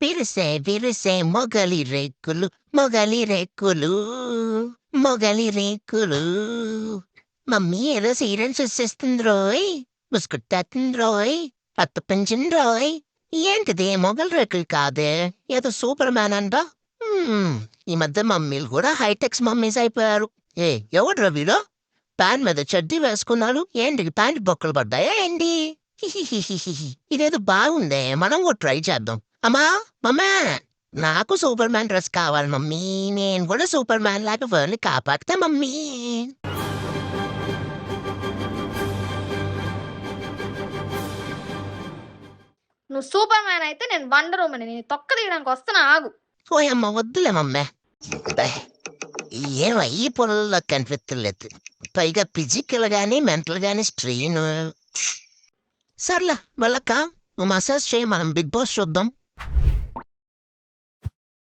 విరిసే విరిసే మొగలి రేకులు మొగలి రేకులు మొగలి రేకులు. మమ్మీ ఏదో సీరియల్ చూసేస్తుంది రోయ్, ముసుగుట్టేస్తుంది రోయ్, పట్టు పెంచింది రోయ్. ఏంటిది మొగలి రేకులు కాదే, ఏదో సూపర్ మ్యాన్ అంట. ఈ మధ్య మమ్మీలు కూడా హైటెక్స్ మమ్మీస్ అయిపోయారు. ఏ ఎవడ్రా వీడు ప్యాంట్ మీద చడ్డీ వేసుకున్నాడు, ఏంటి ప్యాంట్ బొక్కలు పడ్డాయా ఏంటి? హిహిహిహిహి. ఇదేదో బాగుందే, మనం కూడా ట్రై చేద్దాం. అమ్మా మమ్మా, నాకు సూపర్ మ్యాన్ డ్రెస్ కావాలి మమ్మీ, నేను కూడా సూపర్ మ్యాన్ లాగా వరల్డ్ని కాపాడుతా మమ్మీ. నువ్వు సూపర్ మ్యాన్ అయితే నేను వండర్ ఉమెన్. నేను తొక్క తీయడానికి వస్తున్నా, ఆగు. పోయమ్మ వద్దులే మమ్మే, ఏమయ్యి పొలంలో కనిపించలేదు. పైగా ఫిజికల్ గానీ మెంటల్ గానీ స్ట్రెయిన్. సర్లే వెళ్ళక్క, నువ్వు మసాజ్ చేయి, మనం బిగ్ బాస్ చూద్దాం.